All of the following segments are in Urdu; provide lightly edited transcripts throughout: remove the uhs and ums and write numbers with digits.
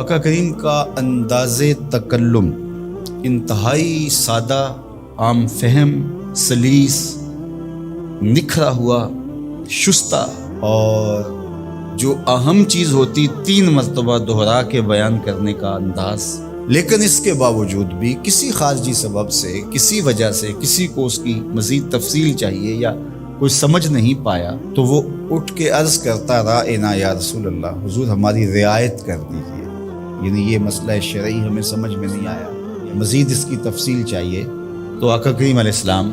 آقا کریم کا انداز تکلم انتہائی سادہ، عام فہم، سلیس، نکھرا ہوا، شستہ، اور جو اہم چیز ہوتی 3 مرتبہ دہرا کے بیان کرنے کا انداز۔ لیکن اس کے باوجود بھی کسی خارجی سبب سے، کسی وجہ سے، کسی کو اس کی مزید تفصیل چاہیے یا کوئی سمجھ نہیں پایا تو وہ اٹھ کے عرض کرتا رائنا یا رسول اللہ، حضور ہماری رعایت کر دیجیے، یعنی یہ مسئلہ شرعی ہمیں سمجھ میں نہیں آیا، مزید اس کی تفصیل چاہیے۔ تو آقا کریم علیہ السلام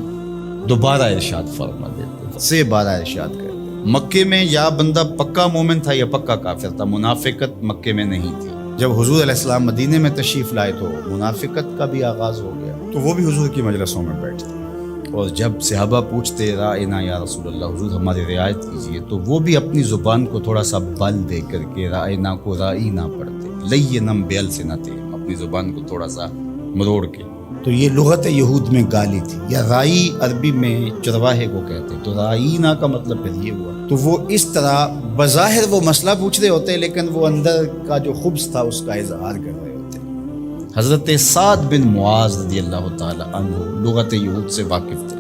دوبارہ ارشاد فرما دیتے، سے بارہ ارشاد کرتے۔ مکے میں یا بندہ پکا مومن تھا یا پکا کافر تھا، منافقت مکے میں نہیں تھی۔ جب حضور علیہ السلام مدینے میں تشریف لائے تو منافقت کا بھی آغاز ہو گیا، تو وہ بھی حضور کی مجلسوں میں بیٹھتے، اور جب صحابہ پوچھتے رائنا یا رسول اللہ، حضور ہماری رعایت کیجیے، تو وہ بھی اپنی زبان کو تھوڑا سا بل دے کر کے رائنا کو رائی نہ پڑھتے، لینم بألسنتہم، اپنی زبان کو تھوڑا سا مروڑ کے۔ تو یہ لغت یہود میں گالی تھی، یا رائی عربی میں چرواہے کو کہتے، تو رائینا کا مطلب پھر یہ ہوا۔ تو وہ اس طرح بظاہر وہ مسئلہ پوچھ رہے ہوتے، لیکن وہ اندر کا جو خبث تھا اس کا اظہار کر رہے ہوتے۔ حضرت سعد بن معاذ رضی اللہ تعالی عنہ لغت یہود سے واقف تھے۔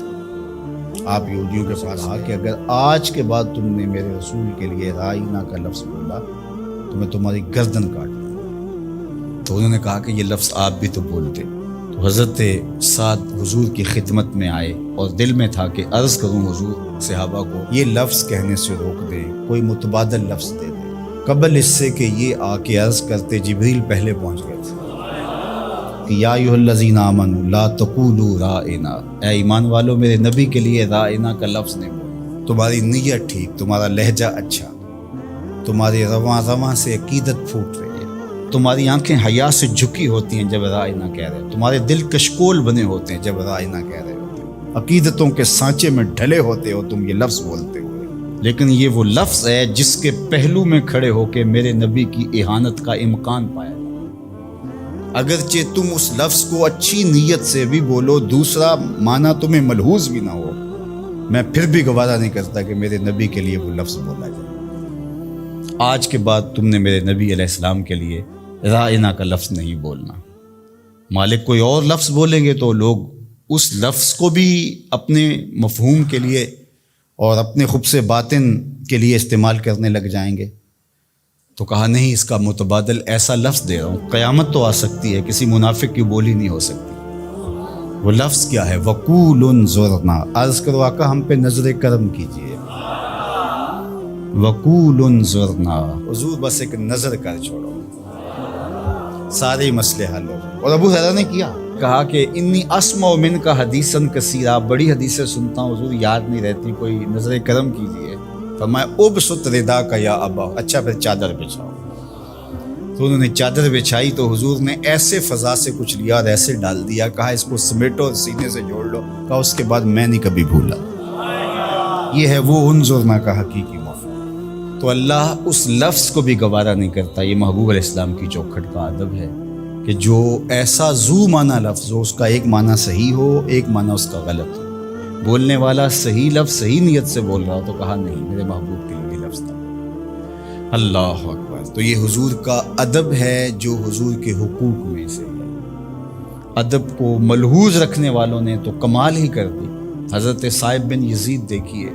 آپ یہودیوں کے پاس کہا کہ اگر آج کے بعد تم نے میرے رسول کے لیے رائینا کا لفظ بولا تو میں تمہاری گردن کاٹ دوں۔ تو انہوں نے کہا کہ یہ لفظ آپ بھی تو بولتے۔ تو حضرت سعد حضور کی خدمت میں آئے اور دل میں تھا کہ عرض کروں حضور صحابہ کو یہ لفظ کہنے سے روک دیں، کوئی متبادل لفظ دے دیں۔ قبل اس سے کہ یہ آ کے عرض کرتے جبریل پہلے پہنچ گئے تھے کہ یا ایھا الذین آمنوا لا تقولوا رائنا، اے ایمان والو میرے نبی کے لیے رائنا کا لفظ نہیں بولو۔ تمہاری نیت ٹھیک، تمہارا لہجہ اچھا، تمہارے رواں رواں سے عقیدت پھوٹ رہی ہے، تمہاری آنکھیں حیا سے جھکی ہوتی ہیں جب رائنا کہہ رہے، تمہارے دل کشکول بنے ہوتے ہیں جب رائنا کہہ رہے ہوتے، عقیدتوں کے سانچے میں ڈھلے ہوتے ہو تم یہ لفظ بولتے ہوئے، لیکن یہ وہ لفظ ہے جس کے پہلو میں کھڑے ہو کے میرے نبی کی اہانت کا امکان پایا۔ اگرچہ تم اس لفظ کو اچھی نیت سے بھی بولو، دوسرا معنی تمہیں ملحوظ بھی نہ ہو، میں پھر بھی گوارا نہیں کرتا کہ میرے نبی کے لیے وہ لفظ بولا جائے۔ آج کے بعد تم نے میرے نبی علیہ السلام کے لیے رائنا کا لفظ نہیں بولنا۔ مالک کوئی اور لفظ بولیں گے تو لوگ اس لفظ کو بھی اپنے مفہوم کے لیے اور اپنے خبث باطن کے لیے استعمال کرنے لگ جائیں گے۔ تو کہا نہیں، اس کا متبادل ایسا لفظ دے رہا ہوں، قیامت تو آ سکتی ہے، کسی منافق کی بولی نہیں ہو سکتی۔ وہ لفظ کیا ہے؟ وقول انظرنا، عرض کرو آقا ہم پہ نظر کرم کیجئے۔ وقول انظرنا، حضور بس ایک نظر کر چھوڑو، سارے مسئلے حل ہو گئے۔ اور ابو ہریرہ نے کہا کہ انی اسمع منک حدیثا کثیرا، بڑی حدیثیں سنتا ہوں حضور، یاد نہیں رہتی، کوئی نظر کرم کیجئے۔ فرمایا ابسط رداک یا ابا، اچھا پھر چادر بچھاؤ۔ تو انہوں نے چادر بچھائی تو حضور نے ایسے فضا سے کچھ لیا اور ایسے ڈال دیا، کہا اس کو سمیٹو اور سینے سے جوڑ لو، کہا اس کے بعد میں نہیں کبھی بھولا۔ یہ ہے وہ انظرنا کا حقیقی مفہوم۔ تو اللہ اس لفظ کو بھی گوارا نہیں کرتا۔ یہ محبوب علیہ السلام کی چوکھٹ کا ادب ہے کہ جو ایسا ذو معنی لفظ ہو، اس کا ایک معنی صحیح ہو، ایک معنی اس کا غلط ہو، بولنے والا صحیح لفظ صحیح نیت سے بول رہا ہو تو کہا نہیں، میرے محبوب کے لیے لفظ تھا۔ اللہ اکبر۔ تو یہ حضور کا ادب ہے جو حضور کے حقوق میں سے ہے۔ ادب کو ملحوظ رکھنے والوں نے تو کمال ہی کر دی۔ حضرت صائب بن یزید دیکھیے،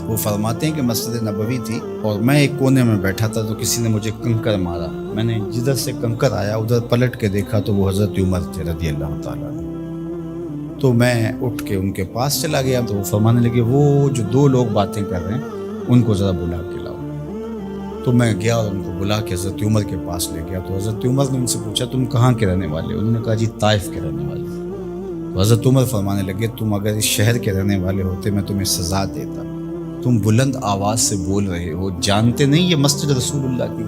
وہ فرماتے ہیں کہ مسجد نبوی تھی اور میں ایک کونے میں بیٹھا تھا تو کسی نے مجھے کنکر مارا، میں نے جدھر سے کنکر آیا ادھر پلٹ کے دیکھا تو وہ حضرت عمر تھے رضی اللہ تعالیٰ عنہ۔ تو میں اٹھ کے ان کے پاس چلا گیا تو وہ فرمانے لگے وہ جو 2 لوگ باتیں کر رہے ہیں ان کو ذرا بلا کے لاؤ۔ تو میں گیا اور ان کو بلا کے حضرت عمر کے پاس لے گیا۔ تو حضرت عمر نے ان سے پوچھا تم کہاں کے رہنے والے؟ انہوں نے کہا جی طائف کے رہنے والے۔ تو حضرت عمر فرمانے لگے تم اگر اس شہر کے رہنے والے ہوتے میں تمہیں سزا دیتا، تم بلند آواز سے بول رہے ہو، جانتے نہیں یہ مسجد رسول اللہ کی،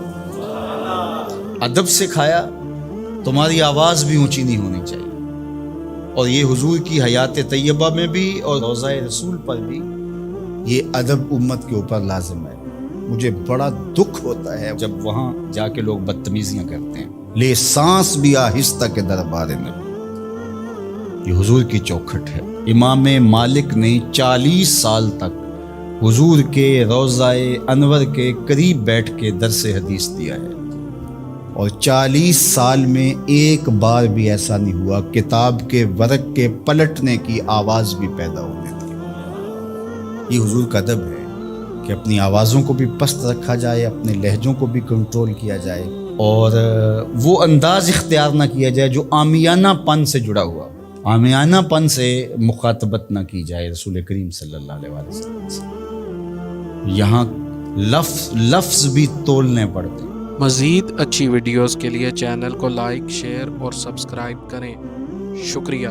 ادب سکھایا، تمہاری آواز بھی اونچی نہیں ہونی چاہیے۔ اور یہ حضور کی حیات طیبہ میں بھی اور روضہ رسول پر بھی یہ ادب امت کے اوپر لازم ہے۔ مجھے بڑا دکھ ہوتا ہے جب وہاں جا کے لوگ بدتمیزیاں کرتے ہیں۔ لے سانس بھی آہستہ کے دربار نبی، یہ حضور کی چوکھٹ ہے۔ امام مالک نے 40 سال تک حضور کے روضہ انور کے قریب بیٹھ کے درس حدیث دیا ہے۔ اور 40 سال میں ایک بار بھی ایسا نہیں ہوا کتاب کے ورق کے پلٹنے کی آواز بھی پیدا ہونے دی۔ یہ حضور کا ادب ہے کہ اپنی آوازوں کو بھی پست رکھا جائے، اپنے لہجوں کو بھی کنٹرول کیا جائے، اور وہ انداز اختیار نہ کیا جائے جو عامیانہ پن سے جڑا ہوا، عامیانہ پن سے مخاطبت نہ کی جائے رسول کریم صلی اللہ علیہ وسلم سے۔ یہاں لفظ بھی تولنے پڑتے ہیں۔ مزید اچھی ویڈیوز کے لیے چینل کو لائک، شیئر اور سبسکرائب کریں۔ شکریہ۔